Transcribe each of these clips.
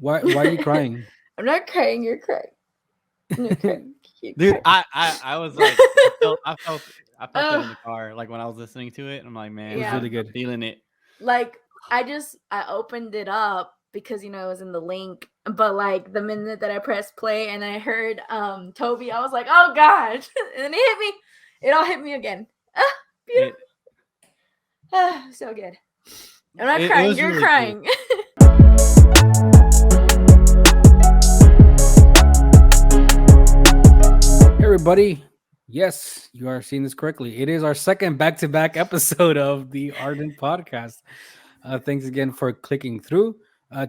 Why are you crying? I'm not crying. You're crying. You're crying. Dude, I was like, I felt it in the car, like when I was listening to it. I'm like, man, It was Yeah. really good. I'm feeling it. Like I opened it up because it was in the link, but like the minute that I pressed play and I heard Toby, I was like, oh gosh, and then it hit me. It all hit me again. Beautiful. So good. I'm not crying. You're really crying. Hey everybody. Yes, you are seeing this correctly. It is our second back-to-back episode of the Ardent Podcast. Thanks again for clicking through.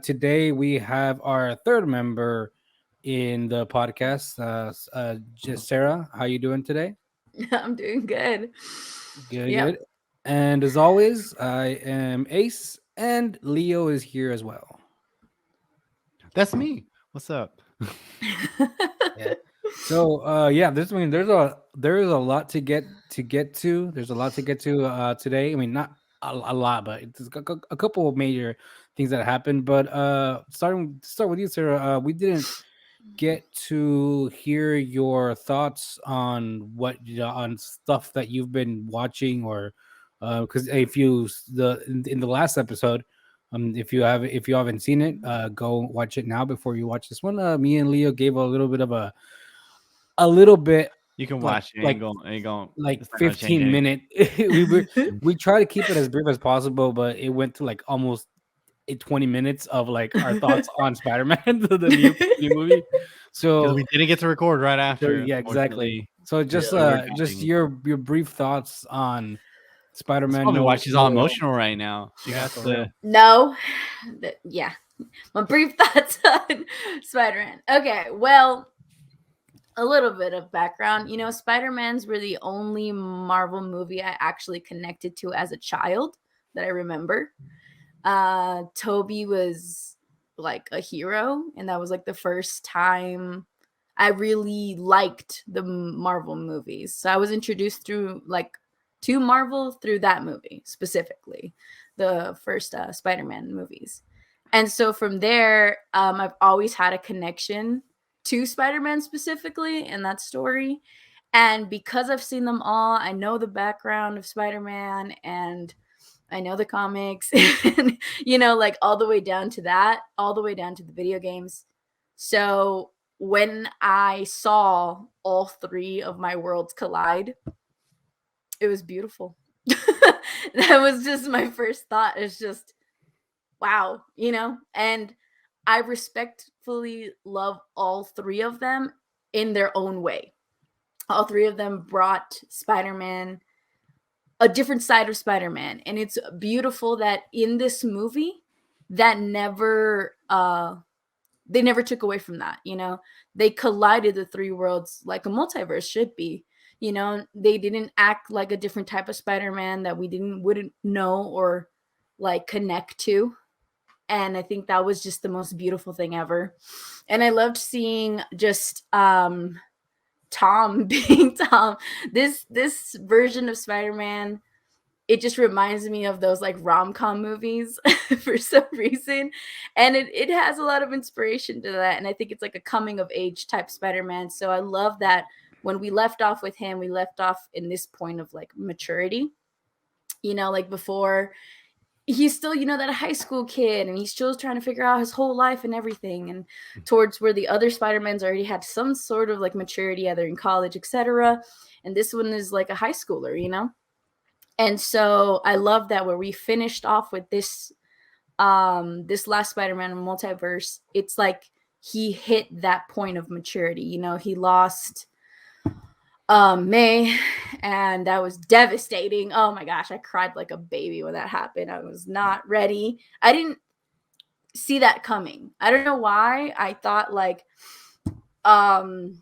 Today we have our third member in the podcast, Sarah. How you doing today? I'm doing good. Good, Yep. good. And as always, I am Ace, and Leo is here as well. That's me. What's up? Yeah. So there's a lot to get to. There's a lot to get to today. I mean, not a lot, but it's a couple of major things that happened. But start with you, Sarah. We didn't get to hear your thoughts on on stuff that you've been watching, or because in the last episode. If you haven't seen it, go watch it now before you watch this one. Me and Leo gave a little bit. You can Like- watch it. like- Ain't going Like it's not gonna change 15 minute. We try to keep it as brief as possible, but it went to like almost 20 minutes of like our thoughts on Spider-Man, the new movie. So we didn't get to record right after. yeah, exactly. unfortunately. So just Yeah. your brief thoughts on Spider-Man. Probably why she's all No Way Home. emotional right now. She Yeah, has for real. to. No. Yeah. My brief thoughts on Spider-Man. Okay, well, a little bit of background. Spider-Man's were the only Marvel movie I actually connected to as a child that I remember. Toby was like a hero, and that was like the first time I really liked the Marvel movies. So I was introduced to Marvel through that movie, specifically the first Spider-Man movies. And so from there, I've always had a connection to Spider-Man specifically and that story. And because I've seen them all, I know the background of Spider-Man and I know the comics, and, like all the way down to that, all the way down to the video games. So when I saw all three of my worlds collide, it was beautiful. That was just my first thought. It's just, wow, and I respectfully love all three of them in their own way. All three of them brought Spider-Man, a different side of Spider-Man. And it's beautiful that in this movie, that they never took away from that. They collided the three worlds like a multiverse should be. They didn't act like a different type of Spider-Man that we wouldn't know or like connect to. And I think that was just the most beautiful thing ever. And I loved seeing just Tom being Tom. This version of Spider-Man, it just reminds me of those like rom-com movies for some reason. And it has a lot of inspiration to that. And I think it's like a coming of age type Spider-Man. So I love that when we left off with him, we left off in this point of like maturity. Like before, he's still, that high school kid, and he's still trying to figure out his whole life and everything. And towards where the other Spider-Mans already had some sort of like maturity, either in college, etc. And this one is like a high schooler, And so I love that where we finished off with this last Spider-Man multiverse, it's like he hit that point of maturity. He lost May, and that was devastating. Oh my gosh, I cried like a baby when that happened. I was not ready. I didn't see that coming. I don't know why. I thought like either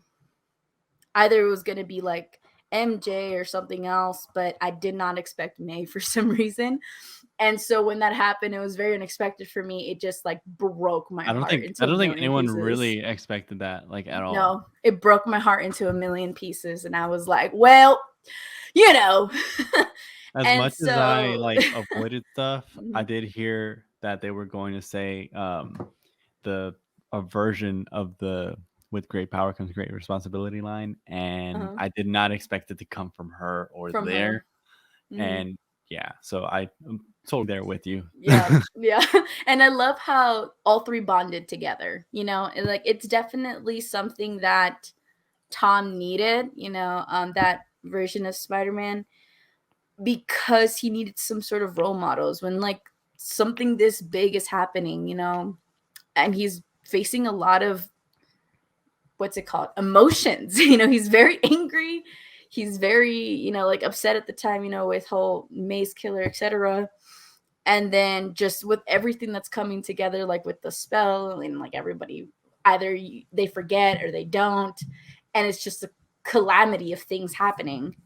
it was going to be like MJ or something else, but I did not expect May for some reason. And so when that happened, it was very unexpected for me. It just like broke my heart. I don't think anyone really expected that like at all. No, it broke my heart into a million pieces, and I was like, well, As much as I like avoided stuff, I did hear that they were going to say the a version of the "with great power comes great responsibility" line, and Uh-huh. I did not expect it to come from her or From there. her. Mhm. And yeah, so I'm totally there with you. Yeah, yeah. And I love how all three bonded together, and like it's definitely something that Tom needed, that version of Spider-Man, because he needed some sort of role models when like something this big is happening, and he's facing a lot of what's it called? Emotions. He's very angry. He's very, like upset at the time, with whole Maze Killer, etc. And then just with everything that's coming together, like with the spell and like everybody either they forget or they don't, and it's just a calamity of things happening.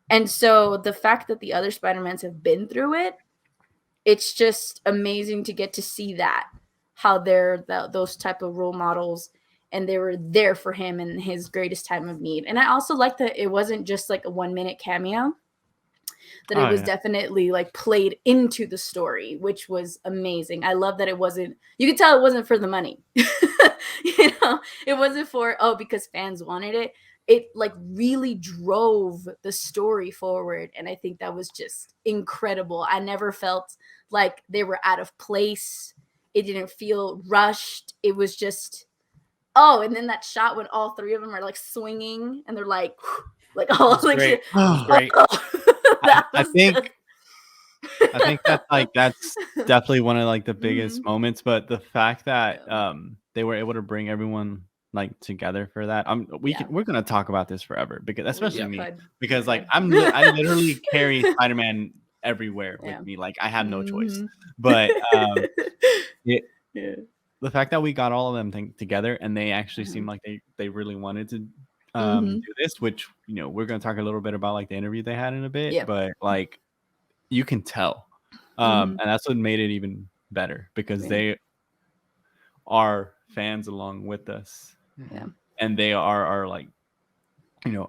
And so the fact that the other Spider-Mans have been through it, it's just amazing to get to see that, how they're those type of role models, and they were there for him in his greatest time of need. And I also like that it wasn't just like a 1-minute cameo, that it was definitely like played into the story, which was amazing. I love that it wasn't, you could tell it wasn't for the money. It wasn't for, because fans wanted it. It like really drove the story forward. And I think that was just incredible. I never felt like they were out of place. It didn't feel rushed. It was just, and then that shot when all three of them are like swinging and they're like all like great. Oh, Great. I think that's definitely one of like the biggest moments, but the fact that they were able to bring everyone like together for that, we're gonna talk about this forever, because especially me, because like I literally carry Spider-Man everywhere with me, like I have no choice. But the fact that we got all of them together and they actually seemed like they really wanted to do this, which we're gonna talk a little bit about like the interview they had in a bit, but like you can tell, and that's what made it even better, because they are fans along with us, and they are like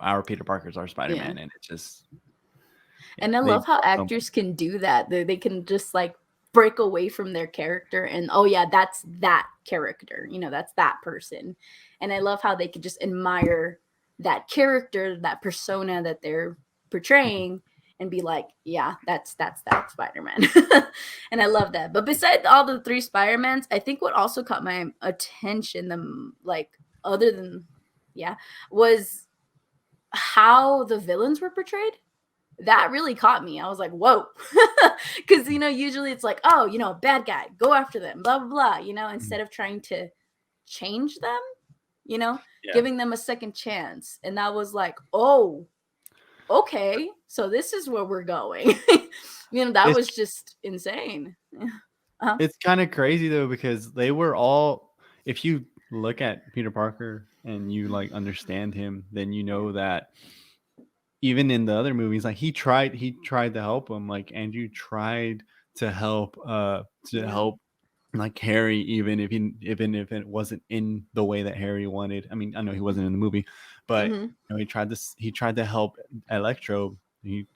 our Peter Parker's our Spider-Man, and it's just and I love how actors can do that. They can just like break away from their character and that's that character, that's that person. And I love how they could just admire that character, that persona that they're portraying, and be like, yeah, that's that Spider-Man. And I love that. But besides all the three Spider-Mans, I think what also caught my attention, other than was how the villains were portrayed. That really caught me. I was like, whoa. Because, usually it's like, bad guy, go after them, blah, blah, blah, instead of trying to change them, giving them a second chance. And that was like, oh, okay, so this is where we're going. That was just insane. It's kind of crazy though, because they were all, if you look at Peter Parker and you like understand him, then you know that even in the other movies, like he tried to help him. Like Andrew tried to help like Harry, even if it wasn't in the way that Harry wanted. I mean, I know he wasn't in the movie, but he tried to help Electro,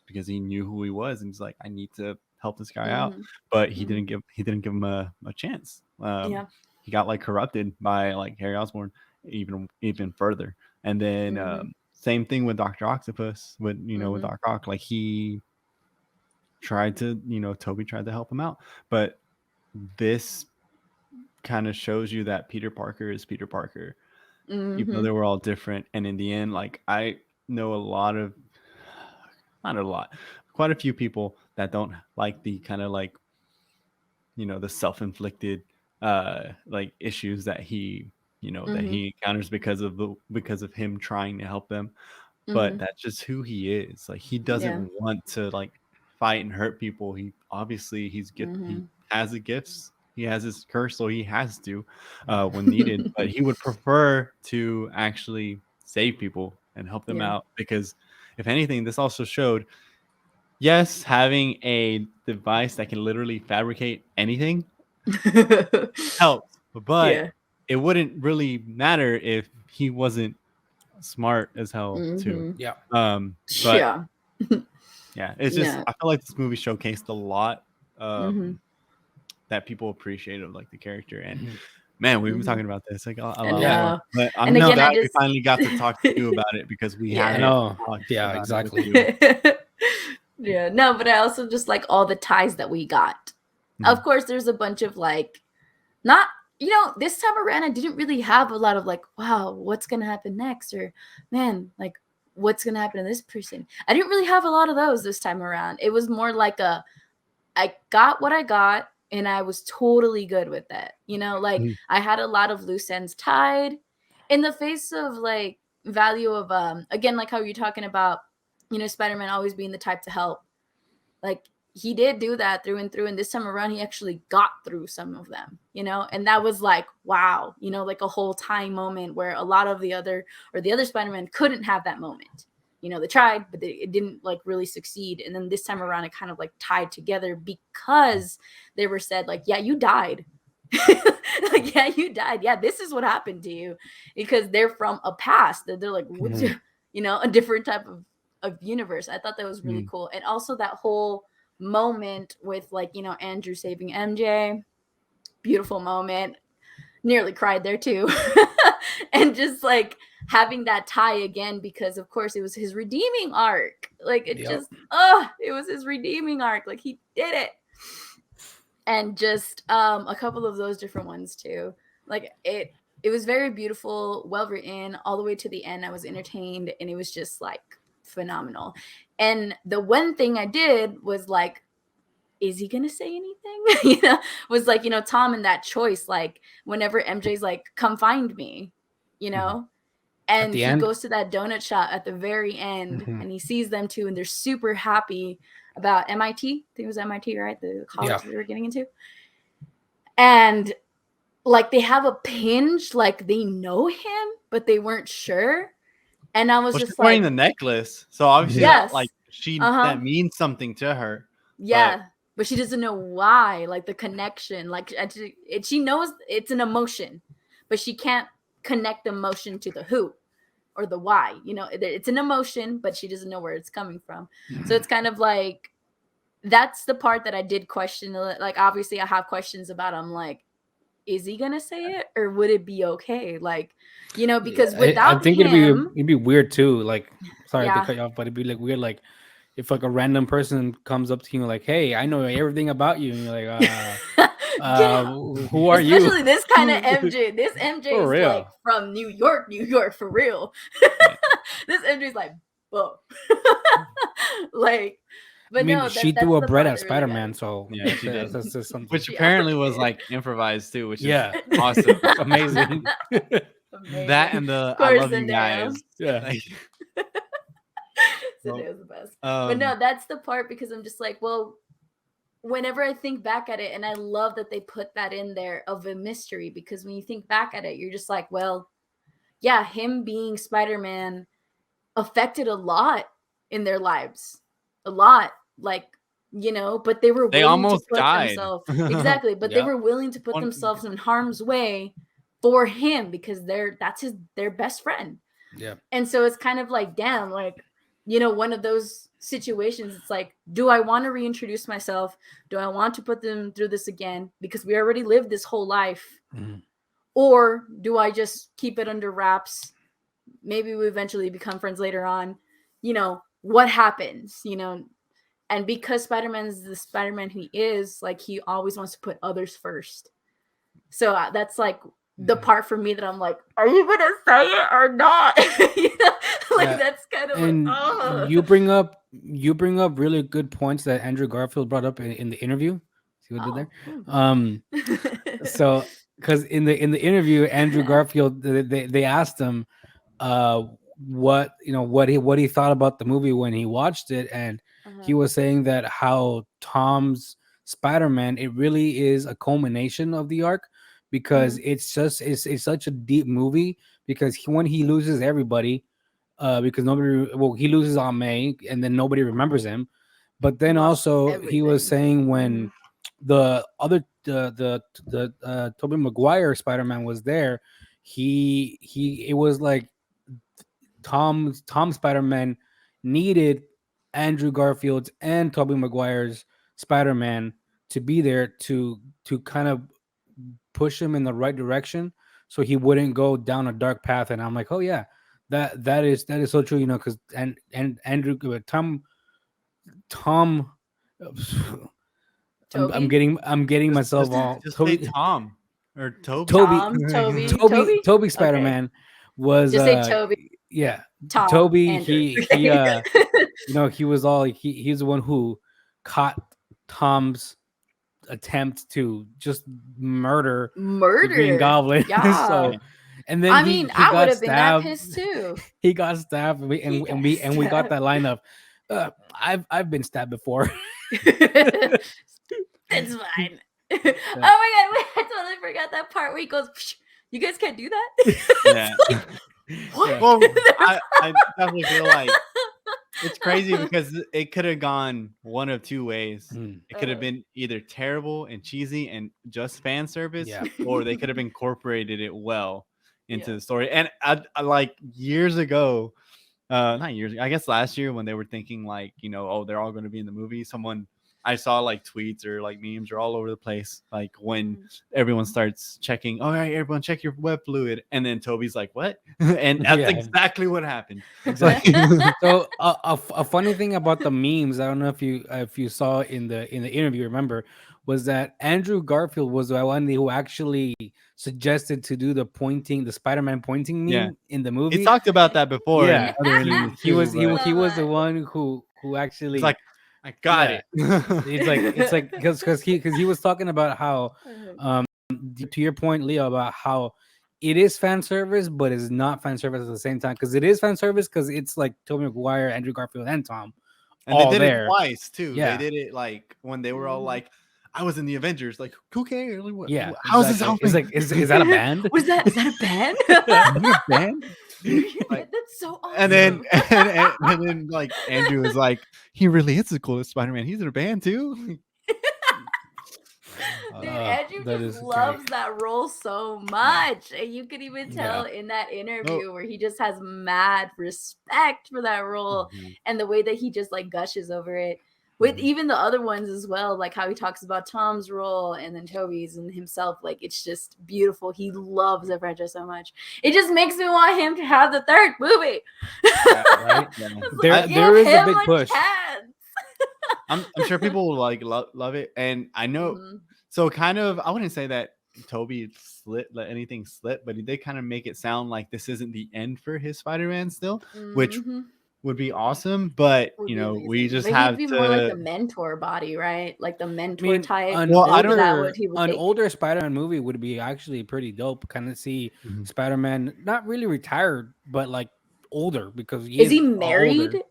because he knew who he was, and he's like, I need to help this guy out. But he didn't give him a chance. He got like corrupted by like Harry Osborn even further. And then same thing with Dr. Octopus, with with Doc Ock. Like he tried to, Toby tried to help him out, but this kind of shows you that Peter Parker is Peter Parker, even though they were all different. And in the end, like I know quite a few people that don't like the kind of like, the self-inflicted like issues that he that he encounters because of him trying to help them. But that's just who he is. Like he doesn't want to like fight and hurt people. He obviously he has the gifts, he has his curse, so he has to when needed. But he would prefer to actually save people and help them out, because if anything, this also showed, yes, having a device that can literally fabricate anything helps, but it wouldn't really matter if he wasn't smart as hell too. But it's just I feel like this movie showcased a lot that people appreciated of like the character, and Man, we've been talking about this like a I lot Yeah. more, know. but I'm And so again, I glad we just finally got to talk to you about it because we Yeah. I haven't know. talked Yeah, about exactly. it with you. Yeah, no, but I also just like all the ties that we got. Of course, there's a bunch of like, not, this time around, I didn't really have a lot of like, wow, what's going to happen next? Or, man, like, what's going to happen to this person? I didn't really have a lot of those this time around. It was more like I got what I got and I was totally good with it. Like I had a lot of loose ends tied in the face of like value of, again, like how you're talking about, Spider-Man always being the type to help. Like he did do that through and through. And this time around, he actually got through some of them, and that was like, wow, like a whole time moment where a lot of the other Spider-Man couldn't have that moment. They tried, but it didn't like really succeed. And then this time around, it kind of like tied together because they were said like, yeah, you died. Like, yeah, you died. Yeah, this is what happened to you, because they're from a past that they're like, what's a different type of universe. I thought that was really cool. And also that whole moment with like, Andrew saving MJ, beautiful moment. Nearly cried there too. And just like having that tie again, because of course it was his redeeming arc. Like it just it was his redeeming arc. Like he did it. And just a couple of those different ones too. Like it was very beautiful, well written, all the way to the end. I was entertained and it was just like phenomenal. And the one thing I did was like, is he gonna say anything? Was like, Tom in that choice, like whenever MJ's like, come find me, and he end? goes to that donut shop at the very end and he sees them too, and they're super happy about MIT. I think it was MIT, right? The college they were getting into. And like they have a pinch, like they know him, but they weren't sure. And I was just she's like, wearing the necklace, so obviously yes, like that means something to her. Yeah, but she doesn't know why, like the connection. Like she knows it's an emotion, but she can't connect the emotion to the who or the why. It's an emotion, but she doesn't know where it's coming from. So it's kind of like, that's the part that I did question. Like obviously I have questions about. I'm like, is he gonna say it, or would it be okay? Like, because without I think him, it'd be weird too. Like, sorry to Yeah. cut you off, but it'd be like weird. Like, if like a random person comes up to you like, "Hey, I know everything about you," and you're like, Yeah. who are you?" Especially this kind of MJ. This MJ For is real. like from New York, for real. This MJ is like, whoa. Like, but I mean, no, she that's threw a the bread part at that really got Spider-Man, it. so Yeah, she did. that's just something. Which She apparently was did. like improvised too, which is Yeah, awesome. amazing. Amazing. That and the Of I course, love you Zendaya. guys. Yeah. Like, Zendaya's the best. But no, that's the part, because I'm just like, well, whenever I think back at it, and I love that they put that in there of a mystery, because when you think back at it, you're just like, well, yeah, him being Spider-Man affected a lot in their lives. A lot. Like, but they were they willing to almost put died. themselves exactly, but they Yeah. were willing to put themselves in harm's way for him, because that's their best friend. Yeah. And so it's kind of like, damn, like, one of those situations. It's like, do I want to reintroduce myself? Do I want to put them through this again? Because we already lived this whole life. Mhm. Or do I just keep it under wraps? Maybe we eventually become friends later on. What happens? And because Spider-Man is the Spider-Man he is, like, he always wants to put others first. So that's like the part for me that I'm like, are you gonna say it or not? Yeah. That's kind of And like, oh. you bring up really good points that Andrew Garfield brought up in the interview. See what I did there? So because in the interview, Andrew Garfield, they asked him what what he thought about the movie when he watched it, and he was saying that how Tom's Spider-Man, it really is a culmination of the arc, because it's such a deep movie, because when he loses everybody, because he loses Aunt May, and then nobody remembers him. But then also he was saying when the other the Tobey Maguire Spider-Man was there, it was like Tom Spider-Man needed Andrew Garfield's and Tobey Maguire's Spider-Man to be there to kind of push him in the right direction so he wouldn't go down a dark path. And I'm like, oh yeah, that is so true, you know, because and Andrew Tom Toby? I'm getting myself Just, all just say Toby Tom or Toby. Toby Okay. Spider-Man was Just say Toby. yeah, Tom. Toby Andrew. he you know, he was all he's the one who caught Tom's attempt to just murder the Green Goblin. Yeah. So and then I he mean, I got would have been that stabbed. pissed too. He got stabbed and we got that line of I've been stabbed before. It's fine. Oh my god, wait, I totally forgot that part where he goes, "Psh, you guys can't do that." Yeah. What? Well, I definitely feel like it's crazy because it could have gone one of two ways. It could have been either terrible and cheesy and just fan service, Yeah. or they could have incorporated it well into the story. And I like years ago, not years ago, I guess last year when they were thinking like, you know, oh, they're all going to be in the movie. I saw like tweets or like memes are all over the place. Like when everyone starts checking, all right, everyone check your web fluid. And then Toby's like, what? And that's exactly what happened. Exactly. So a funny thing about the memes, I don't know if you saw in the interview, remember, was that Andrew Garfield was the one who actually suggested to do the Spider-Man pointing meme in the movie. He talked about that before. Yeah, in other interviews he was too, he was the one who actually it's like, I got it. It's like because he was talking about how to your point, Leo, about how it is fan service, but it's not fan service at the same time, because it is fan service because it's like Tobey Maguire, Andrew Garfield, and Tom. And all they did there. it twice too. Yeah. They did it like when they were all like, I was in the Avengers. Like, who cares? Like, Yeah, how's this exactly. outfit? It's like, is that a band? Is that a band? A band? Like, That's so awesome. and then like Andrew was like, he really is the coolest Spider-Man. He's in a band too. Dude, Andrew that just is loves great. that role so much. And you could even tell in that interview where he just has mad respect for that role and the way that he just like gushes over it. With even the other ones as well, like how he talks about Tom's role and then Toby's and himself. Like, it's just beautiful. He loves the franchise so much. It just makes me want him to have the third movie. Right? There is a big push. I'm sure people will like love it. And I know, so kind of, I wouldn't say that Toby let anything slip, but he did kind of make it sound like this isn't the end for his Spider-Man still, which would be awesome, but you know, we just have be to more like the mentor body, right? Like the mentor type. An older Spider-Man movie would be actually pretty dope. Kind of see Spider-Man not really retired, but like older, because is he married?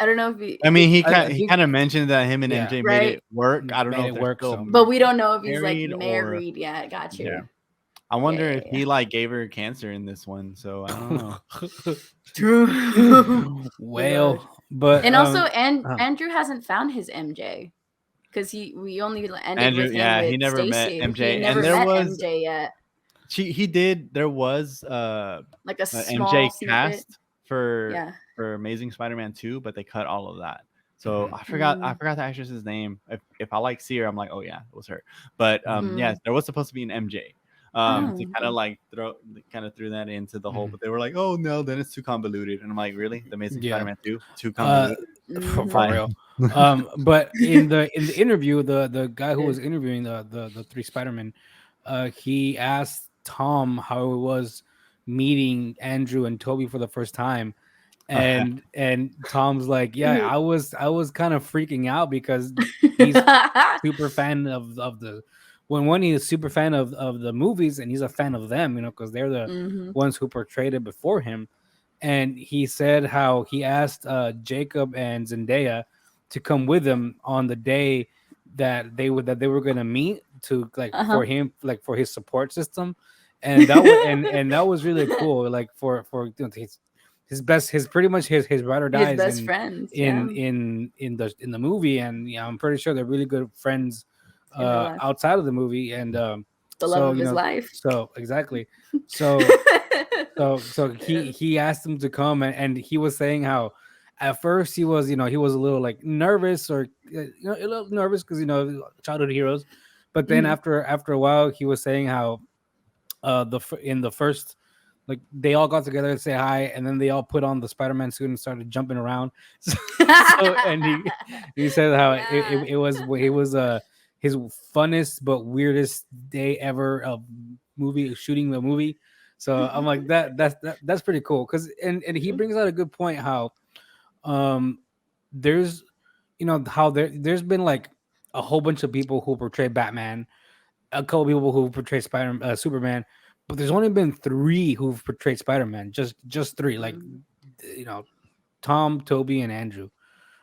I don't know if he. I mean, he kind of mentioned that him and MJ made it work. I don't know if it works, but we don't know if he's like married yet. Got you. Yeah. I wonder if he like gave her cancer in this one, so I don't know. Well, but also Andrew hasn't found his MJ because we only ended with him with he never Stacey. met MJ, he never and there met was MJ yet. He did. There was like a small MJ snippet. cast for Amazing Spider-Man 2, but they cut all of that. So I forgot the actress's name. If I like see her, I'm like, oh yeah, it was her. But yes, there was supposed to be an MJ. To kind of like threw that into the whole, but they were like, oh no, then it's too convoluted. And I'm like, really? The Amazing Spider-Man 2? Too convoluted? For real. But in the interview, the guy who was interviewing the three Spider-Men, he asked Tom how it was meeting Andrew and Toby for the first time. And Tom's like, yeah, I was kind of freaking out because he's super fan of the he's a super fan of the movies, and he's a fan of them, you know, because they're the ones who portrayed it before him. And he said how he asked Jacob and Zendaya to come with him on the day that they were going to meet to for him, like for his support system, and that was and that was really cool, like for his pretty much his ride or dies, his best friends in the movie, and I'm pretty sure they're really good friends outside of the movie, and the love of his life. So exactly, so he asked him to come, and he was saying how at first he was a little like nervous, or a little nervous because childhood heroes, But then Mhm. after a while, he was saying how in the first, like, they all got together to say hi, and then they all put on the Spider-Man suit and started jumping around. So and he said how Yeah. it was his funnest but weirdest day ever of movie shooting the movie. So I'm like, that's pretty cool, because and he brings out a good point, how um there's, how there's been like a whole bunch of people who portray Batman, a couple people who portray Superman, but there's only been three who've portrayed Spider-Man. Just three, like, Mhm. you know, Tom, Toby, and Andrew,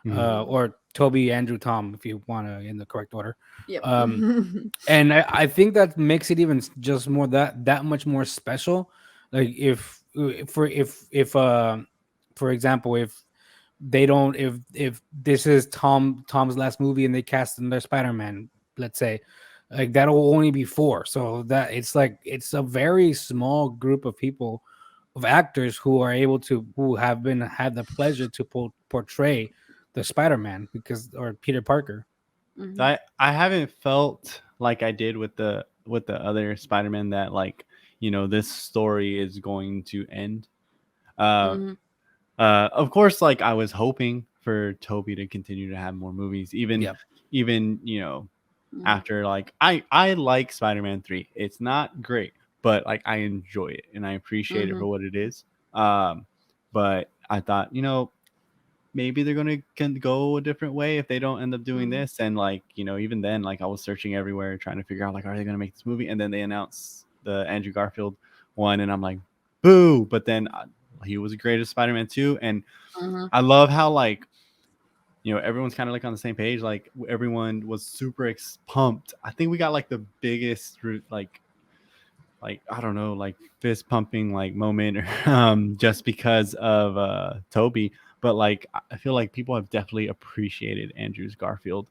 Mhm. or Toby, Andrew, Tom, if you want to in the correct order. Yep. And I think that makes it even just more that much more special. Like, if for example, if they don't if this is Tom's last movie and they cast another Spider-Man, let's say, like, that'll only be four. So that it's like it's a very small group of people, of actors, who are able to who have been had the pleasure to portray the Spider-Man, because or Peter Parker. Mhm. I haven't felt like I did with the other Spider-Man, that, like, this story is going to end. Uh, Mhm. of course, like, I was hoping for Toby to continue to have more movies, even Yep. Mhm. after, like, I like Spider-Man 3. It's not great, but, like, I enjoy it and I appreciate it for Mhm. what it is. But I thought, maybe they're gonna can go a different way if they don't end up doing Mhm. this. And, like, even then, like, I was searching everywhere trying to figure out, like, are they gonna make this movie? And then they announced the Andrew Garfield one, and I'm like, boo. But then he was the greatest Spider-Man 2, and Mhm. I love how, like, everyone's kind of like on the same page. Like, everyone was super pumped. I think we got like the biggest like I don't know, like, fist pumping like moment, just because of Toby. But, like, I feel like people have definitely appreciated Andrew's Garfield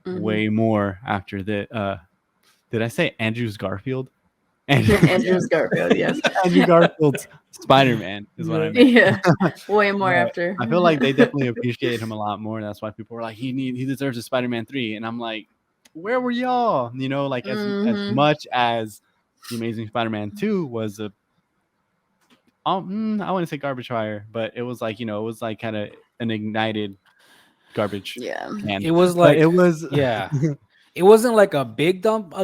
Mhm. way more after the did I say Andrew's Garfield? And Andrew's Garfield, yes. Andrew Garfield's Spider-Man is what I meant. Yeah. Way more But after. I feel like they definitely appreciate him a lot more. That's why people were like, he deserves a Spider-Man 3. And I'm like, where were y'all? Like, as Mhm. much as the Amazing Spider-Man 2 was I wouldn't say garbage fire, but it was like, it was like kind of an ignited garbage Yeah. can. It was But it like, was yeah, it wasn't like a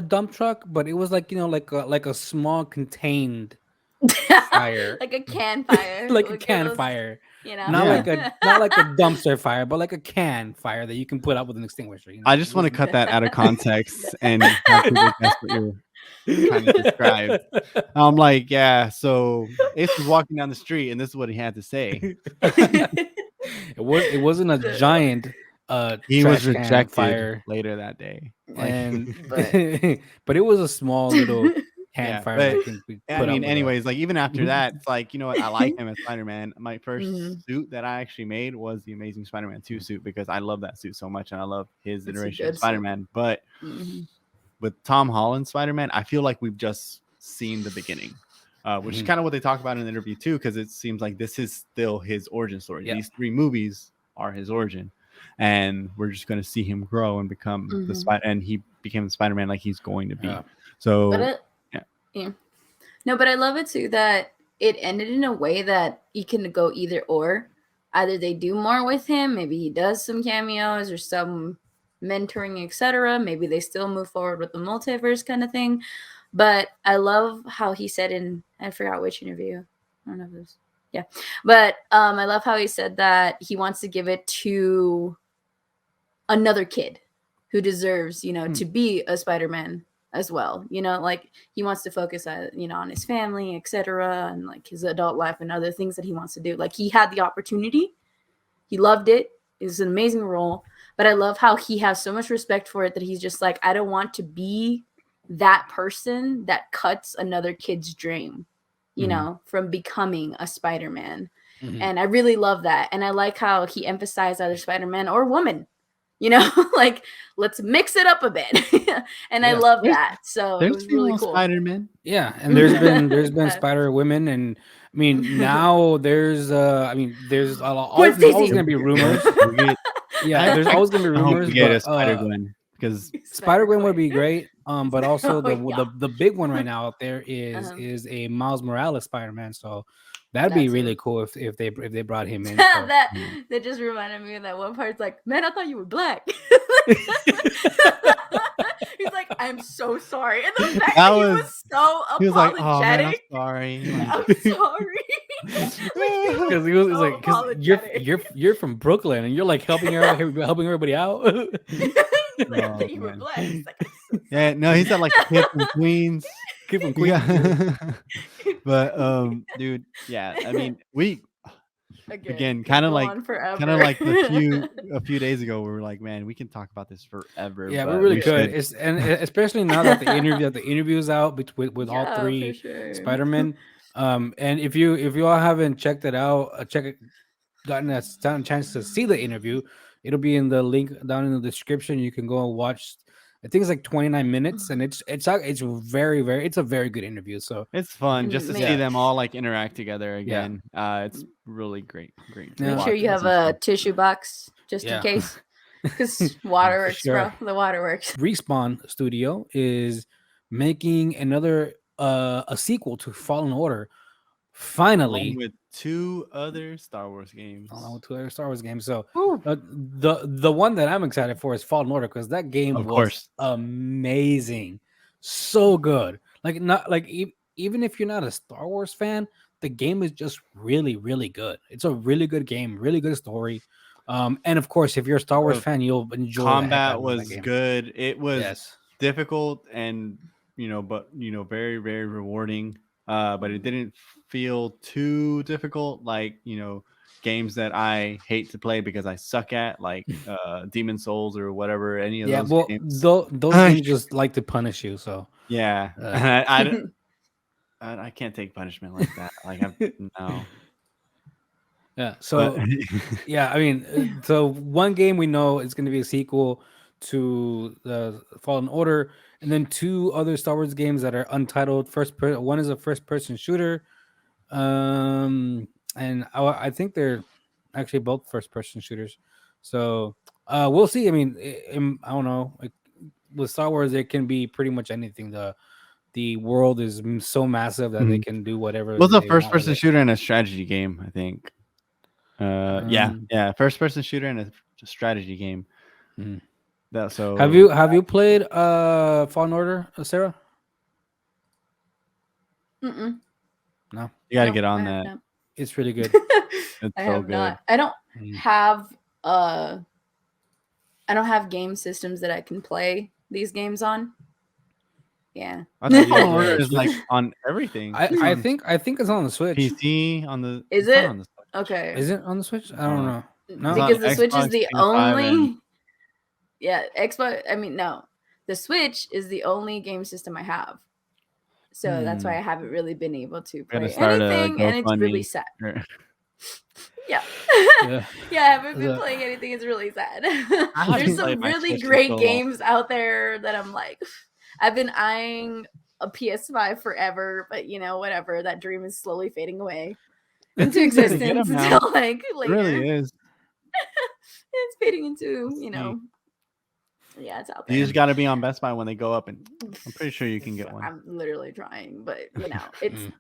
dump truck, but it was like, like a small contained fire, Like a can fire. like a Look at can those, fire, you know. yeah. not like a dumpster fire, but like a can fire that you can put out with an extinguisher. I It just want to wasn't. cut that out of context and have people guess what you're trying to describe. I'm like, yeah, so Ace was walking down the street and this is what he had to say. It wasn't a giant He was trash can rejected fire, later that day. Like, and But but it was a small little can yeah, fire but that can be I put out mean, with a. anyways, like, even after that, it's like, you know what? I like him as Spider-Man. My Mhm. first suit that I actually made was the Amazing Spider-Man 2 suit, because I love that suit so much and I love his It's a iteration of good suit. Spider-Man. But Mhm. with Tom Holland Spider-Man, I feel like we've just seen the beginning, which is Mhm. kind of what they talk about in the interview too, because it seems like this is still his origin story. Yeah. These 3 movies are his origin, and we're just going to see him grow and become the Mhm. Spider, and he became the Spider-Man like he's going to be. Yeah. But So yeah. yeah. No, but I love it too that it ended in a way that you can go either or. Either they do more with him, maybe he does some cameos or some mentoring, etc. Maybe they still move forward with the multiverse kind of thing. But I love how he said I forgot which interview. I don't know if it was yeah. But I love how he said that he wants to give it to another kid who deserves, to be a Spider-Man as well. Like he wants to focus on, on his family, etc., and like his adult life and other things that he wants to do. Like he had the opportunity, he loved it. It's an amazing role, but I love how he has so much respect for it that he's just like, I don't want to be that person that cuts another kid's dream, from becoming a Spider-Man. Mhm. And I really love that. And I like how he emphasized either Spider-Man or woman, like let's mix it up a bit. And I Yeah. love that. So it There's was really female cool. Spider-Man. Yeah, and there's been Yeah. Spider Women, and I mean now there's Gwen there's always Stacy. gonna be rumors. Yeah, there's always gonna be I hope rumors, we get a but Spider-Gwen. because Spider-Gwen would be great. But also yeah. the big one right now out there Uh-huh. is a Miles Morales Spider-Man. So that'd That be really too. cool if they brought him in. So. that just reminded me of that one part. It's like, man, I thought you were black. He's like, I'm so sorry. And the fact that he was so he was like, oh man, I'm apologetic. sorry. I'm sorry. Because he was like, because you're from Brooklyn and you're like helping everybody out. Like, you were black. He's like, I'm so Yeah, no, he said like kid from Queens. Kid from Queens. Yeah. But dude, yeah, I mean, we again kind of like a few days ago we were like, man, we can talk about this forever. Yeah, but we really could. And especially now that the interview's out with all three sure. Spider-Men. And if you all haven't checked it out, gotten a chance to see the interview, it'll be in the link down in the description. You can go and watch. I think it's like 29 minutes, and it's a very good interview. So it's fun just to see them all like interact together again. Yeah. It's really great. Make sure you have a tissue box just in case, because water works, bro. The water works. Respawn Studio is making another a sequel to Fallen Order. Finally, along with two other Star Wars games. So the one that I'm excited for is Fallen Order, because that game was amazing, so good. Like not like even if you're not a Star Wars fan, the game is just really, really good. It's a really good game, really good story. And of course, if you're a Star Wars fan, you'll enjoy. Combat was good. It was difficult and very, very rewarding. But it didn't feel too difficult, like games that I hate to play because I suck at, like Demon Souls or whatever. Any of those games. Those games just like to punish you. So yeah, I can't take punishment like that. Like no. Yeah. So yeah, I mean, so one game we know is going to be a sequel to the Fallen Order, and then two other Star Wars games that are untitled. One is a first-person shooter, and I think they're actually both first-person shooters. So we'll see. I mean, I don't know. Like with Star Wars, it can be pretty much anything. The world is so massive that they can do whatever. It was a first-person shooter and a strategy game, I think. First-person shooter and a strategy game. Mm-hmm. So have you played Fallen Order, Sarah? Mm-mm. No, you got to get on that. Not. It's really good. It's I have good. Not. I don't have game systems that I can play these games on. Yeah, I thought Fallen Order is like on everything. I think it's on the Switch. PC on the. Is it? Okay. Is it on the Switch? I don't know. No, because the Switch is the only. Yeah, Xbox. I mean, no, the Switch is the only game system I have, so that's why I haven't really been able to play anything, and it's really sad. Yeah, I haven't been playing anything. It's really sad. There's some really great games out there that I'm like, I've been eyeing a PS5 forever, but whatever. That dream is slowly fading away into existence until like later. It really is. It's fading into Yeah, it's out there. You just got to be on Best Buy when they go up, and I'm pretty sure you can get one. I'm literally trying, but it's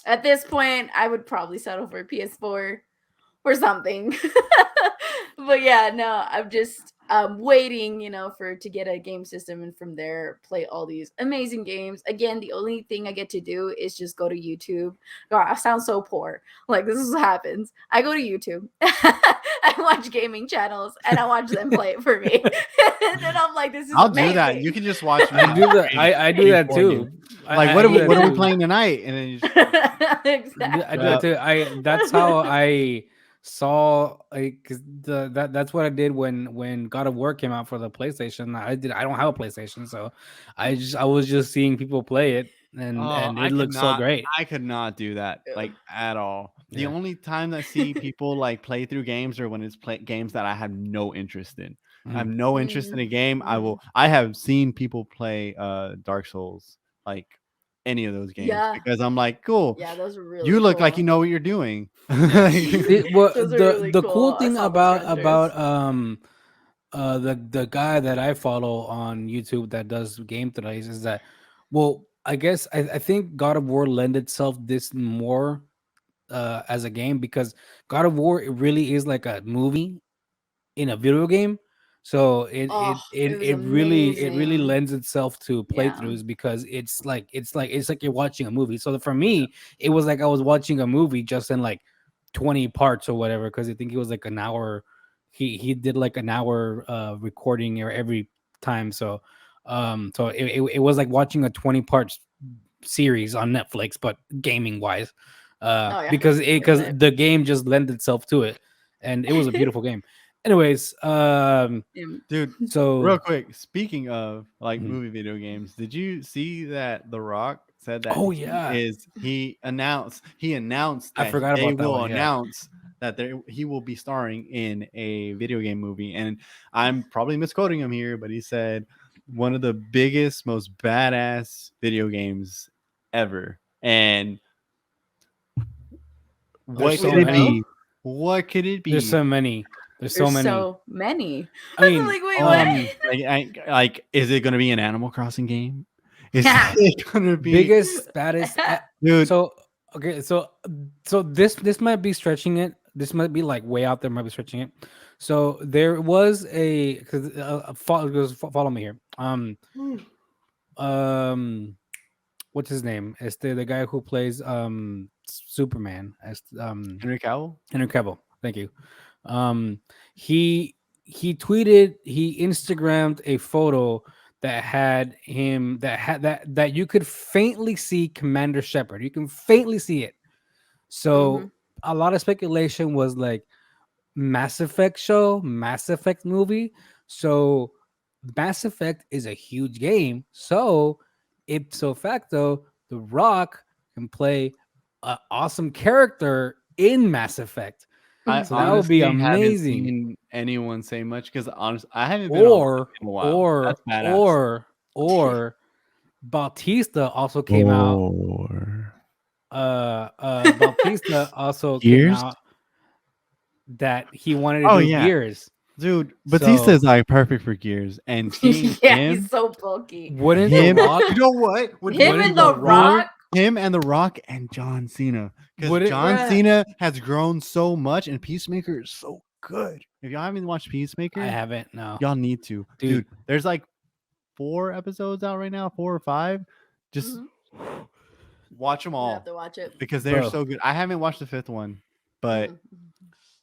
at this point, I would probably settle for a PS4 or something. But yeah, no, I'm just waiting, to get a game system, and from there play all these amazing games. Again, the only thing I get to do is just go to YouTube. God, I sound so poor. Like, this is what happens. I go to YouTube. I watch gaming channels and I watch them play it for me. And then I'm like, this is amazing. Do that. You can just watch. I do that. I do that too. Like, what are we playing tonight? And then you just... Exactly. I do that too. That's how I saw, because that's what I did when God of War came out for the PlayStation. I don't have a PlayStation, so I was just seeing people play it, and it looked so great. I could not do that like at all. The only time I see people like play through games are when it's games that I have no interest in. I have no interest in a game. I have seen people play Dark Souls, like any of those games, because I'm like, cool. Yeah, those are really You look cool. like you know what you're doing. The cool thing about the guy that I follow on YouTube that does game todays is that, well, I guess I think God of War lend itself this more as a game because God of War it really is like a movie in a video game. So Oh, it was it really amazing. lends itself to Yeah. playthroughs because it's like you're watching a movie. So for me, it was like I was watching a movie just in like 20 parts or whatever because I think it was like an hour. He did like an hour recording or every time. So it was like watching a 20 parts series on Netflix, but gaming wise, Oh yeah. because Right. the game just lent itself to it, and it was a beautiful game. Anyways, Dude, so real quick, speaking of like Mhm. movie video games, did you see that The Rock said that Oh yeah, he announced I that forgot they about that will one. Yeah, announce that he will be starring in a video game movie, and I'm probably misquoting him here, but he said one of the biggest, most badass video games ever. And there's what so could it many. be? What could it There's be? so many. There's so There's many. so many. I mean, Like, wait, what? Like, is it gonna be an Animal Crossing game? Is Yeah. it gonna be, biggest baddest. dude? So okay, so this might be stretching it. This might be like way out there. Might be stretching it. So there was a because follow me here. What's his name? It's the guy who plays Superman. As Henry Cavill? Henry Cavill. Thank you. Um, he tweeted, he Instagrammed a photo that had him that you could faintly see Commander Shepard. You can faintly see it. So a lot of speculation was like Mass Effect show, Mass Effect movie. So Mass Effect is a huge game. So ipso facto, The Rock can play an awesome character in Mass Effect. I So that would be honestly haven't amazing. seen anyone say much because honestly, I haven't been on in a while. That's badass. Or Bautista also came out. Bautista also came Gears? out that he wanted to Oh do yeah, Gears. dude. Batista So is like perfect for Gears, and seeing Yeah, him, he's so bulky. wouldn't him, The Rock? you know what? Would Him wouldn't and The Rock. him and The Rock and John Cena, because Would it- John Bruh. Cena has grown so much, and Peacemaker is so good. If y'all haven't watched Peacemaker, I haven't. No. y'all need to, Dude. dude. There's like 4 episodes out right now, 4 or 5. Just watch them You all have to watch it. because they're Bro. so good. I haven't watched the 5th one, but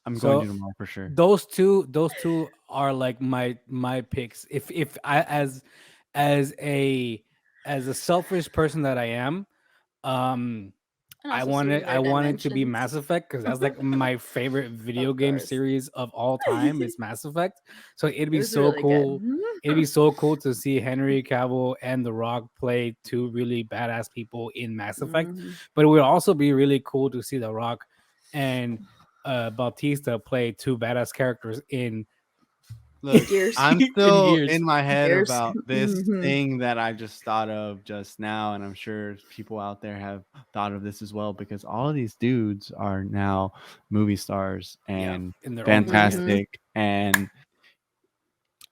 I'm So, going to tomorrow for sure. Those two are like my picks. If I as a selfish person that I am, And I also wanted seeing their to be dimensions. Mass Effect because that's like my favorite video Of game course. series of all time. It's Mass Effect. So it'd be It was so really cool. good. It'd be so cool to see Henry Cavill and The Rock play two really badass people in Mass Effect. But it would also be really cool to see The Rock and Bautista play two badass characters in Look, Gears. I'm still Gears. in my head Gears. about this Mhm. thing that I just thought of just now, and I'm sure people out there have thought of this as well because all of these dudes are now movie stars and in their own right. fantastic, and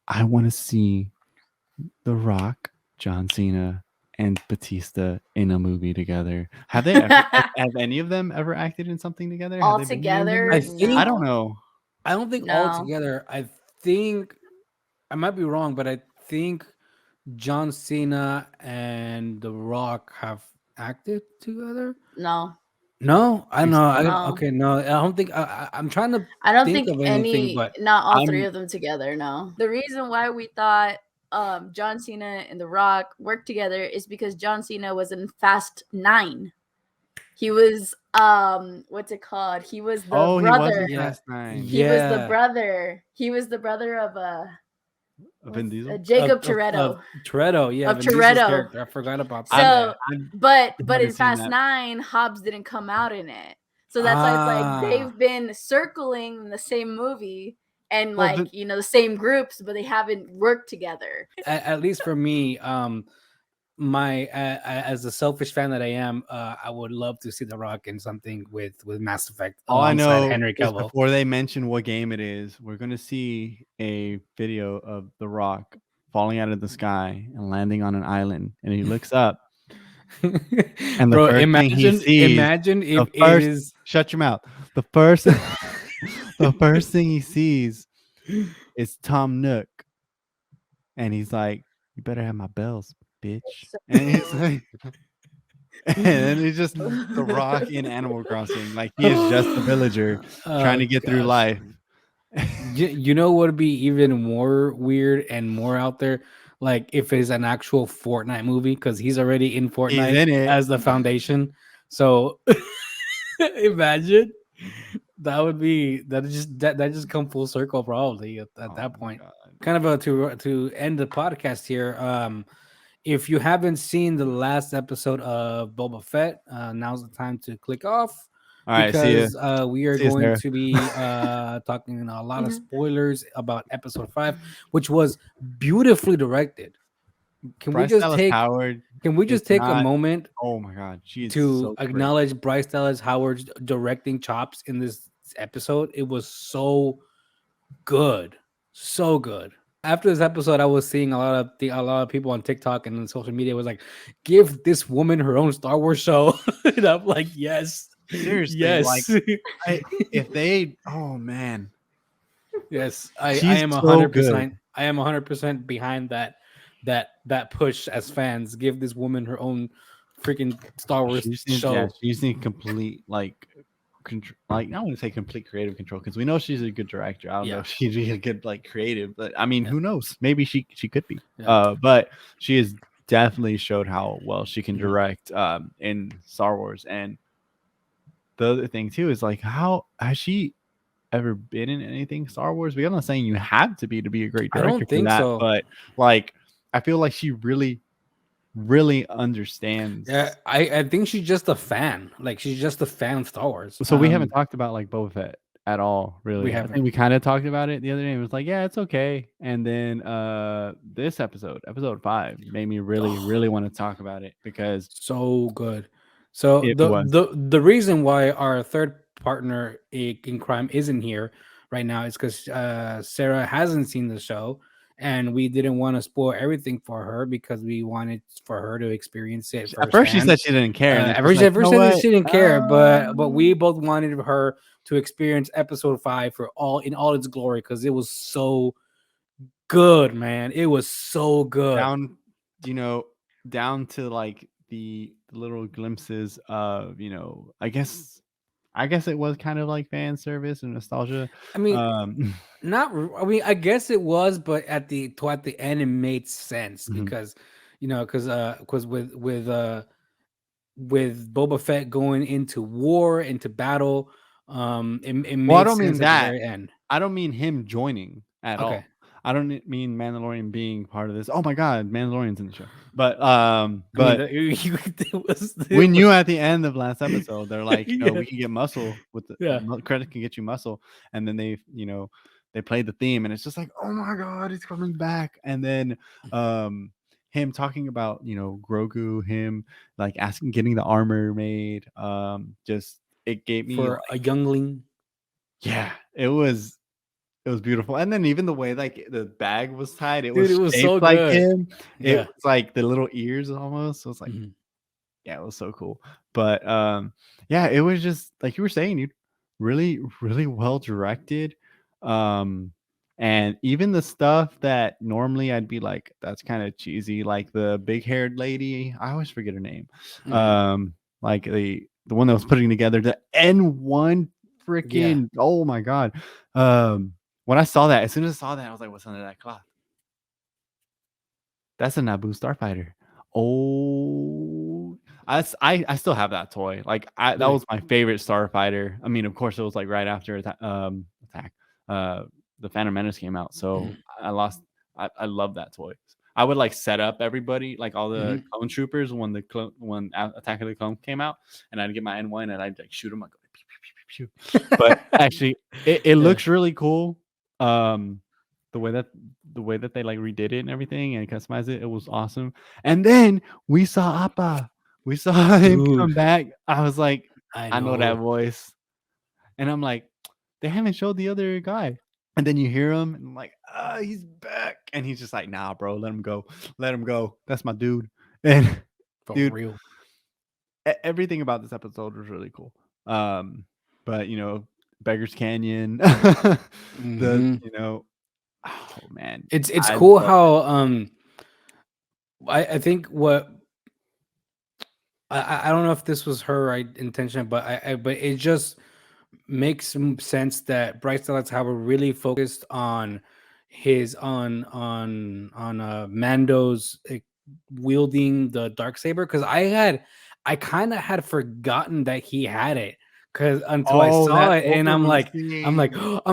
I want to see The Rock, John Cena, and Batista in a movie together. Have they ever? have any of them ever acted in something together? Have All they been in a together? movie? I think- I don't know. I don't think No. all together. I think I might be wrong, but I think John Cena and The Rock have acted together. No. No, I know. No. Okay, no, I don't think. I'm trying to. I don't think think of anything, but not all I'm- three of them together. No. The reason why we thought John Cena and The Rock worked together is because John Cena was in Fast 9. He was what's it called? He was the Oh, he brother. was in Yeah. Fast 9. He was the Yeah. brother. He was the brother of Vin Diesel? Jacob Of Toretto. Toretto, yeah, Of Vin Diesel's Toretto. character. I forgot about So, that. but haven't in seen Fast that. 9, Hobbs didn't come out in it. So that's why it's like Ah. they've been circling the same movie and Well, the same groups, but they haven't worked together. At least for me, as a selfish fan that I am, I would love to see The Rock in something with Mass Effect All I alongside know Henry is Cavill. before they mention what game it is, we're gonna see a video of The Rock falling out of the sky and landing on an island, and he looks up, and the Bro, first thing he sees, imagine if the it first is. shut your mouth. The first the first thing he sees is Tom Nook, and he's like, "You better have my bells, bitch." And he's like, and then it's just The Rock in Animal Crossing, like he is just a villager trying to get through Gosh. life. You know what would be even more weird and more out there? Like if it's an actual Fortnite movie, because he's already in He's Fortnite in it. as the foundation. So imagine that just come full circle probably at Oh that my point. God. Kind of to end the podcast here. If you haven't seen the last episode of Boba Fett, now's the time to click off All right, see you. because we are See you, going Sarah. to be talking a lot of Mhm. spoilers about episode 5, which was beautifully directed. Can we Bryce just Dallas take Howard can we is just take a not. moment Oh my God, she is to so great. acknowledge Bryce Dallas Howard's directing chops in this episode? It was so good. So good. After this episode, I was seeing a lot of people on TikTok and on social media was like, "Give this woman her own Star Wars show," and I'm like, "Yes, Seriously, like yes, if they, oh man, yes." I she's am so good. 100%. I am 100% behind that push as fans. Give this woman her own freaking Star Wars She just needs, yeah, show. she just needs complete like control. Like I don't want to say complete creative control because we know she's a good director. I don't know Yeah. if she's a good like creative, but I mean, Yeah. who knows? Maybe she could be. Yeah. But she has definitely showed how well she can Mhm. direct in Star Wars. And the other thing too is like, how has she ever been in anything Star Wars? I'm not saying you have to be a great I director don't for think that, so. but like I feel like she really understands. Yeah, I think she's just a fan. Like she's just a fan of Star Wars. So we haven't talked about like Boba Fett at all, really. We I haven't. think we kind of talked about it the other day. It was like, yeah, it's okay. And then this episode 5, made me really want to talk about it because So good. So it was. the reason why our third partner in crime isn't here right now is because Sarah hasn't seen the show, and we didn't want to spoil everything for her because we wanted for her to experience it At first she firsthand. said she didn't care. And then At she's first, like, at you know first she what? didn't care, but we both wanted her to experience episode 5 for all its glory because it was so good, man. It was so good. down, down to like the little glimpses of, I guess it was kind of like fan service and nostalgia. I mean, I mean, I guess it was, but at the end, it made sense Mhm. because, because with Boba Fett going into war, into battle, it Well, I made don't mean sense at the that. very end. I don't mean him joining at all. Okay. I don't mean Mandalorian being part of this. Oh my God, Mandalorian's in the show. But I mean, we knew at the end of last episode, they're like, Yeah. we can get muscle with the Yeah. credit can get you muscle, and then they played the theme, and it's just like, oh my God, he's coming back. And then him talking about Grogu, him like getting the armor made, just it gave me for a youngling. yeah, it was beautiful. And then even the way like the bag was tied, it Dude, was it was shaped so like good. him. It Yeah. was like the little ears almost. So it's like, Mhm. yeah, it was so cool. But yeah, it was just like you were saying, dude, really, really well directed. And even the stuff that normally I'd be like, that's kind of cheesy, like the big haired lady. I always forget her name. Mhm. Like the one that was putting together the N1 freaking, oh my God. When I saw that, as soon as I saw that, I was like, what's under that cloth? That's a Naboo starfighter. Oh, I still have that toy. Like that Really? was my favorite starfighter. I mean, of course, it was like right after attack. The Phantom Menace came out, so I lost. I love that toy. I would like set up everybody, like all the clone troopers, when when Attack of the Clone came out, and I'd get my N1 and I'd like shoot them. Like, pew, pew, pew, pew, pew. But actually, it looks really cool. The way that the way that they like redid it and everything and customized it. It was awesome. And then we saw Appa. We saw him Dude, come back. I was like, I I know that know. voice. And I'm like, they haven't showed the other guy. And then you hear him, and I'm like, he's back. And he's just like, nah, bro, let him go. Let him go. That's my dude. And For dude, real. everything about this episode was really cool. But you know, Beggar's Canyon, Mhm. oh man, It's I cool love how I think what I don't know if this was her right intention, but but it just makes some sense that Bryce Dallas Howard really focused on his on Mando's wielding the dark saber, because I kind of had forgotten that he had it, because until I oh, saw that it, and overview I'm like scene. I'm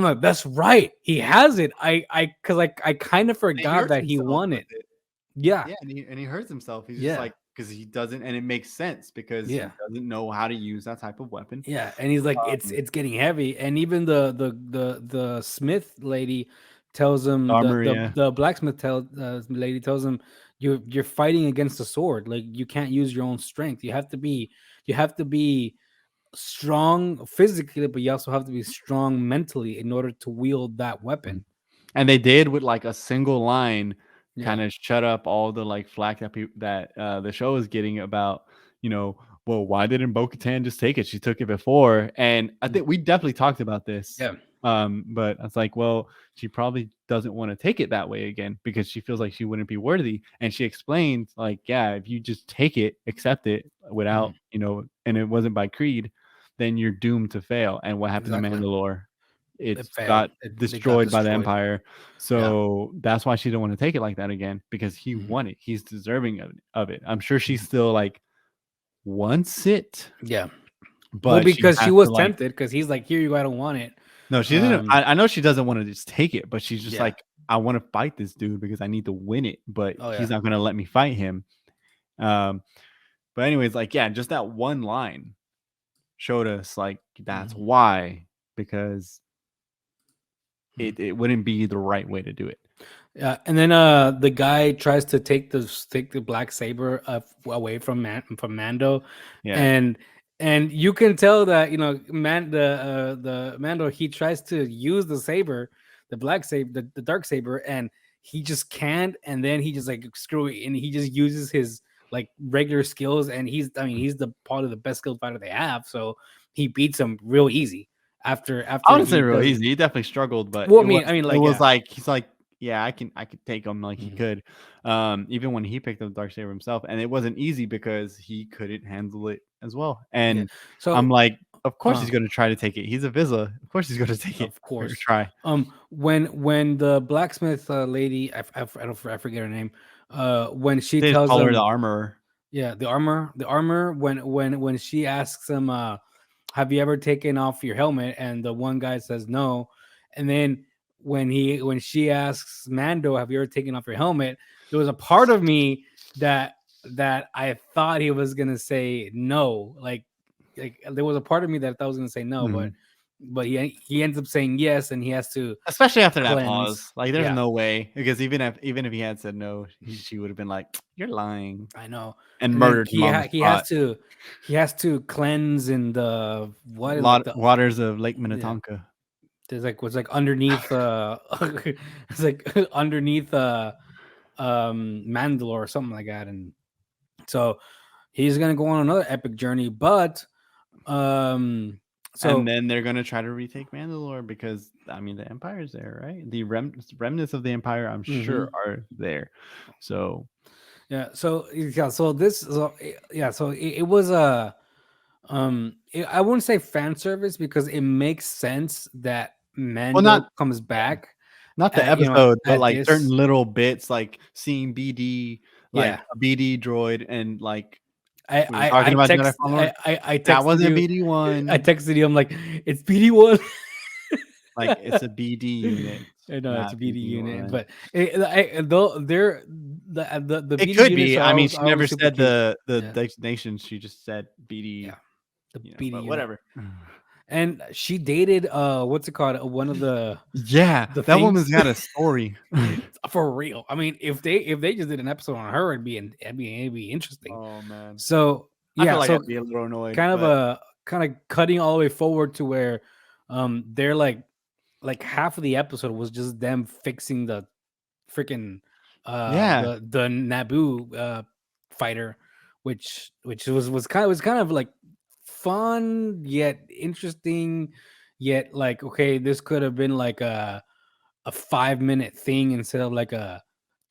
like, that's right, he has it. Because like I kind of He forgot hurts that he himself won with it. it. Yeah, Yeah, and he hurts himself. He's just yeah, like because he doesn't, and it makes sense because he yeah. doesn't know how to use that type of weapon. Yeah, and he's like, Um, it's getting heavy, and even the Smith lady tells him, armor, yeah. the blacksmith lady tells him, you're fighting against the sword, like you can't use your own strength. You have to be strong physically, but you also have to be strong mentally in order to wield that weapon. And they did with like a single line Yeah, kind of shut up all the like flack that the show is getting about, well, why didn't Bo-Katan just take it? She took it before. And I think we definitely talked about this. yeah, But I was like, well, she probably doesn't want to take it that way again because she feels like she wouldn't be worthy. And she explained, like, yeah, if you just take it, accept it without, Mhm. And it wasn't by creed, then you're doomed to fail. And what happened to Exactly. Mandalore? It It's failed. got It got destroyed by the destroyed. Empire. Yeah. So that's why she didn't want to take it like that again because he Mhm. won it. He's deserving of it. I'm sure she Mhm. still like wants it, Yeah. Well, but she because she has was to like tempted, because he's like, here you go, I don't want it. no, she didn't. I know she doesn't want to just take it, but she's just Yeah. like, I want to fight this dude because I need to win it, but Oh he's yeah. not gonna let me fight him. Um, but anyways, like yeah, just that one line showed us like that's Mhm. why because Mhm. it wouldn't be the right way to do it. Yeah, and then the guy tries to take the black saber away from Mando, Yeah. and you can tell that, the Mando, he tries to use the saber, the black saber, the dark saber, and he just can't, and then he just like screw it, and he just uses his like regular skills, and he's the part of the best skilled fighter they have, so he beats him real easy I after wouldn't say he real does. easy. He definitely struggled, but Well, it was like, yeah. like he's like, yeah, I could take him like he Mhm. could. Even when he picked up Dark Saber himself, and it wasn't easy because he couldn't handle it as well. Yeah. And I'm So, like, of course uh, he's gonna try to take it. He's a Vizsla. Of course he's gonna take it of or course. try. When the blacksmith lady, I forget her name. When she They just tells call her the him, armorer. yeah, the armor. When she asks him, have you ever taken off your helmet? And the one guy says no. And then when she asks Mando, have you ever taken off your helmet? There was a part of me that I thought he was gonna say no. Like there was a part of me that thought was gonna say no, Mhm. but he ends up saying yes, and he has to Especially after that cleanse. pause. Like, there's Yeah, no way because even if he had said no, she would have been like, "You're lying," I know. and And then murdered him on the spot. he has to cleanse in the what is like the Waters of Lake yeah. Minnetonka. There's like what's like underneath it's like underneath Mandalore or something like that, and so he's gonna go on another epic journey, but um And so then they're gonna try to retake Mandalore because I mean the Empire's there, right? The remnants of the Empire, I'm sure, mhm. are there. So So it was a I wouldn't say fan service, because it makes sense that well, Mando not comes yeah, back not the at, episode, but at like certain this. little bits, like seeing BD, Yeah, like a BD droid, and like I we were I talking I about Jedi text Fallen Order. I That texted wasn't you. BD I one. texted you. I'm like, it's BD1. Like it's a BD unit, I know it's a not BD BD unit, one. but though they're the It BD could units be. are I mean, always she never super said cute. the Yeah, designation. She just said yeah, BD. the BD But unit. whatever. and she dated what's it called? One of the Yeah, that things. woman's got a story. For real. I mean, if they just did an episode on her, it'd be interesting. Oh man. So I yeah, feel like so I'd be a little annoyed. kind of but kind of cutting all the way forward to where they're like half of the episode was just them fixing the freaking yeah, the Naboo fighter, which was kind of like fun yet interesting, yet like okay, this could have been like a 5-minute thing instead of like a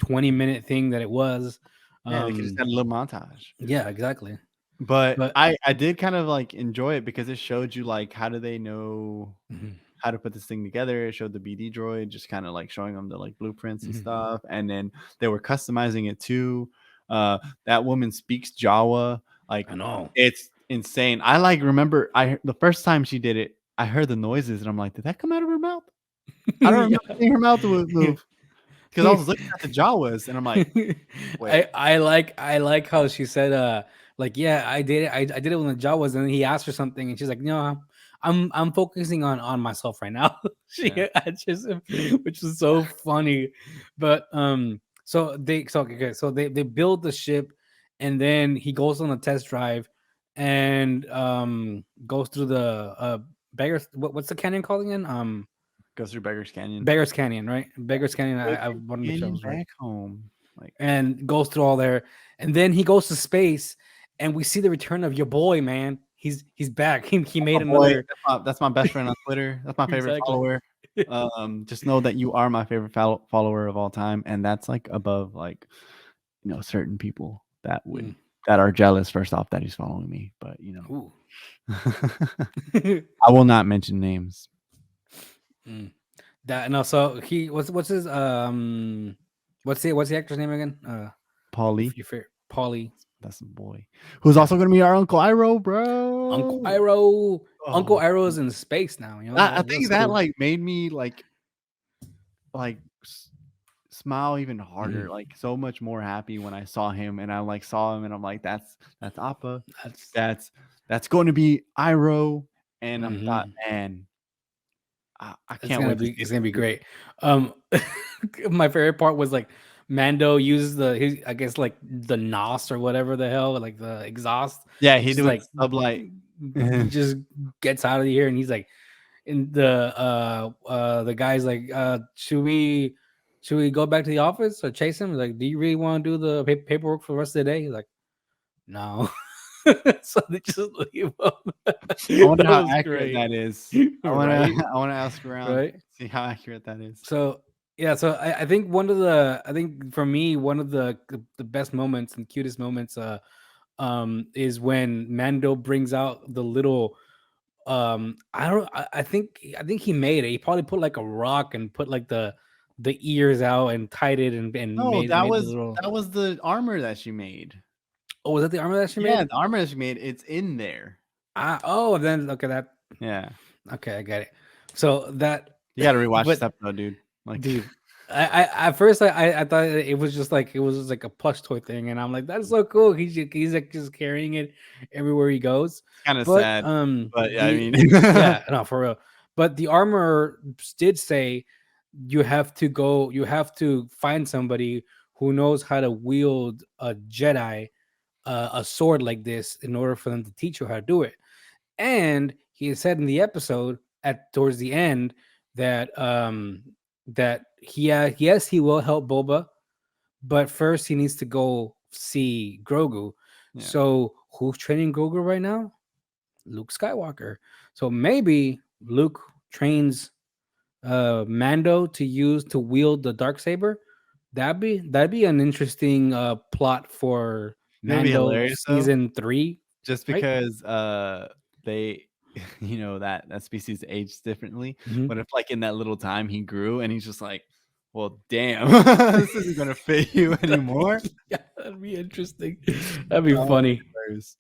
20-minute thing that it was. yeah, they could just had a little montage. Yeah, exactly. But But I did kind of like enjoy it because it showed you like how do they know mhm, how to put this thing together. It showed the BD droid just kind of like showing them the like blueprints and mhm. stuff, and then they were customizing it too. That woman speaks Jawa, like I know. it's insane. I like remember the first time she did it, I heard the noises and I'm like, did that come out of her mouth? I don't remember seeing her mouth move because I was looking at the Jawas and I'm like, wait, I like how she said like yeah I did it I did it when the job was, and then he asked her something and she's like no I'm focusing on myself right now. She Yeah. I just which is so funny. But so they build the ship, and then he goes on a test drive and goes through the beggars what's the canyon called again? goes through Beggar's Canyon. Beggars Canyon, right? Beggars Canyon. I want to make sure I Getting was right. back home, like And goes through all there, and then he goes to space, and we see the return of your boy, man. He's back. He made oh boy, another. that's my best friend on Twitter. That's my favorite Exactly. follower. Just know that you are my favorite follower of all time, and that's like above like certain people that would Mm. that are jealous first off that he's following me, but Ooh. I will not mention names. Mm. That and also he what's his what's the actor's name again? Paulie, Your favorite Paulie. that's a boy who's also gonna be our Uncle Iroh, bro. Uncle Iroh. Uncle Oh, Iroh's in space now. You know, I that's think that cool. like made me like smile even harder, Mhm. like so much more happy when I saw him, and I like saw him, and I'm like, that's Appa, That's that's going to be Iroh, and I thought, mhm. man, I It's can't gonna wait to be see it's this gonna be movie. great. My favorite part was like Mando uses I guess like the NOS or whatever the hell, like the exhaust. Yeah, he Just did with like the sublight. he just gets out of here, and he's like, in the guy's like, should we go back to the office or chase him? Like, do you really want to do the paperwork for the rest of the day? He's like, no. So they just leave him. I wonder That how was accurate great. that is. Right? I wanna ask around, Right? see how accurate that is. So yeah, so I think I think for me one of the best moments and cutest moments is when Mando brings out the little I think he made it. He probably put like a rock and put like the ears out and tied it and No, made the little. that was the armor that she made. Oh, was that the armor that she Yeah, made? the armor that she made, it's in there. Oh, then look at that. Yeah. Okay, I get it. So that, You gotta rewatch this but episode, dude. Like, dude, I at first I thought it was just like a plush toy thing, and I'm like, that's so cool. He's like just carrying it everywhere he goes. kind of But sad. But yeah, I the mean, yeah, no, for real. But the armor did say you have to find somebody who knows how to wield a Jedi, a sword like this, in order for them to teach you how to do it. And he said in the episode at towards the end that yes, he will help Boba, but first he needs to go see Grogu. Yeah. So who's training Grogu right now? Luke Skywalker. So maybe Luke trains Mando to wield the dark saber. That'd be an interesting plot for It'd be Mando hilarious though, season 3, just right? because they that species aged differently. Mhm. But if like in that little time he grew and he's just like, well, damn, this isn't gonna fit you anymore. Yeah, that'd be interesting. That'd be funny. Hilarious.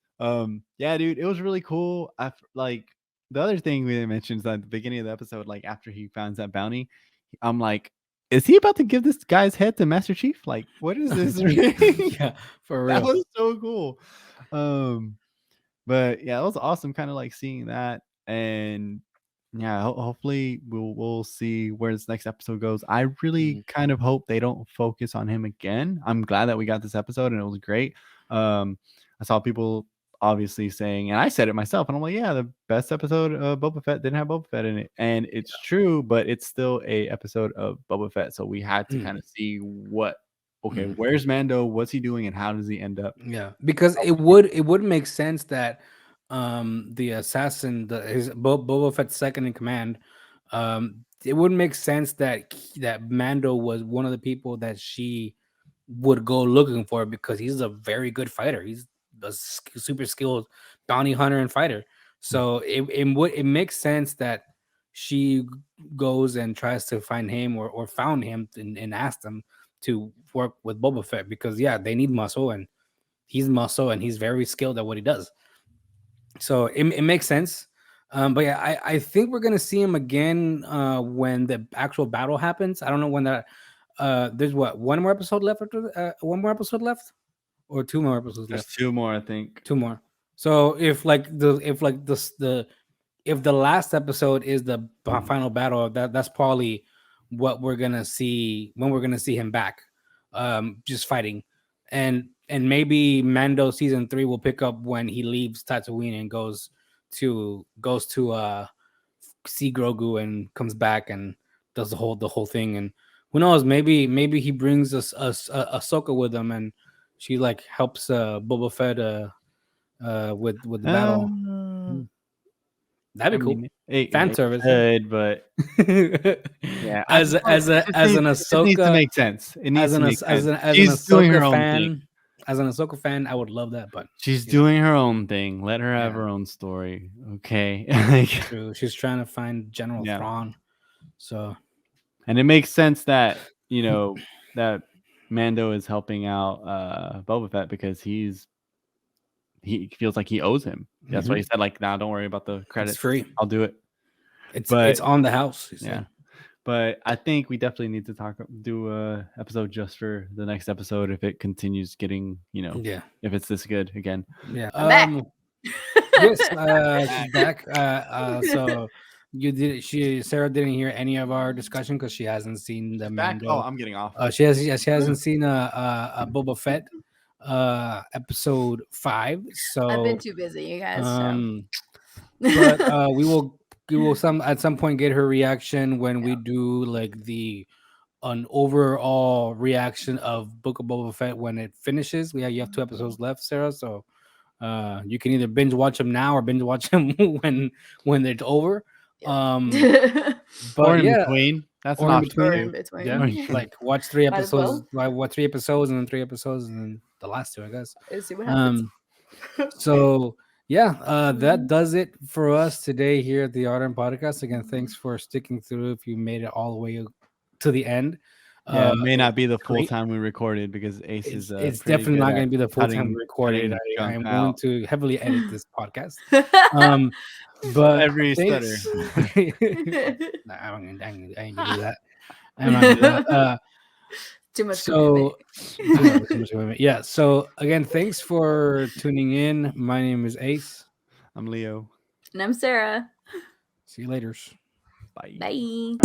Yeah, dude, it was really cool. Like the other thing we mentioned is at the beginning of the episode, like after he finds that bounty, I'm like, is he about to give this guy's head to Master Chief? Like, what is this? Yeah, for That real. was so cool. But yeah, it was awesome kind of like seeing that. and yeah, hopefully we'll see where this next episode goes. I really kind of hope they don't focus on him again. I'm glad that we got this episode and it was great. I saw people obviously saying, and I said it myself, and I'm like, yeah, the best episode of Boba Fett didn't have Boba Fett in it, and it's true, but it's still a episode of Boba Fett, so we had to kind of see where's Mando, what's he doing, and how does he end up? Yeah, because it would make sense that the assassin, his Boba Fett's second in command, it would make sense that Mando was one of the people that she would go looking for because he's a very good fighter. He's a super skilled bounty hunter and fighter. So it makes sense that she goes and tries to find him or found him and asked him to work with Boba Fett because they need muscle and he's very skilled at what he does. So it makes sense. But yeah, I think we're gonna see him again when the actual battle happens. I don't know when that. There's one more episode left after one more episode left, or two more episodes left. There's two more, I think. Two more. So if the last episode is the final battle, that's probably what we're gonna see when we're gonna see him back, just fighting, and maybe Mando season 3 will pick up when he leaves Tatooine and goes to see Grogu and comes back and does the whole thing. And who knows, maybe he brings us Ahsoka with him and she like helps Boba Fett with the battle. That'd be cool. Fan service, good, but yeah, as an Ahsoka, it needs to make sense. It needs to make sense. She's doing her own thing. As an Ahsoka fan, I would love that, but she's doing her own thing. Let her have her own story, okay? True. She's trying to find General Thrawn, so and it makes sense that that Mando is helping out Boba Fett because he feels like he owes him. That's why he said, like, nah, don't worry about the credits. It's free. I'll do it. It's on the house. Yeah. But I think we definitely need to do a episode just for the next episode if it continues getting, if it's this good again. Yeah. I'm back. Yes, she's back. So Sarah didn't hear any of our discussion because she hasn't seen the Mando. Oh, I'm getting off. She hasn't seen a Boba Fett episode 5. So I've been too busy, you guys. But we will at some point get her reaction when we do like an overall reaction of Book of Boba Fett when it finishes. You have 2 episodes left, Sarah. So you can either binge watch them now or binge watch them when it's over. But or in between. That's an option. In between. Yeah, like watch 3 episodes. Watch 3 episodes and then 3 episodes and then the last 2, I guess. Let's see what happens. So that does it for us today here at the Ardent Podcast. Again, thanks for sticking through if you made it all the way to the end. Yeah, it may not be the full time we recorded because Ace is. It's definitely not going to be the full time we recorded. I am going to heavily edit this podcast. But every stutter. Nah, I ain't gonna do that. I'm not gonna do that. Too much. So yeah. So again, thanks for tuning in. My name is Ace. I'm Leo. And I'm Sarah. See you later. Bye. Bye.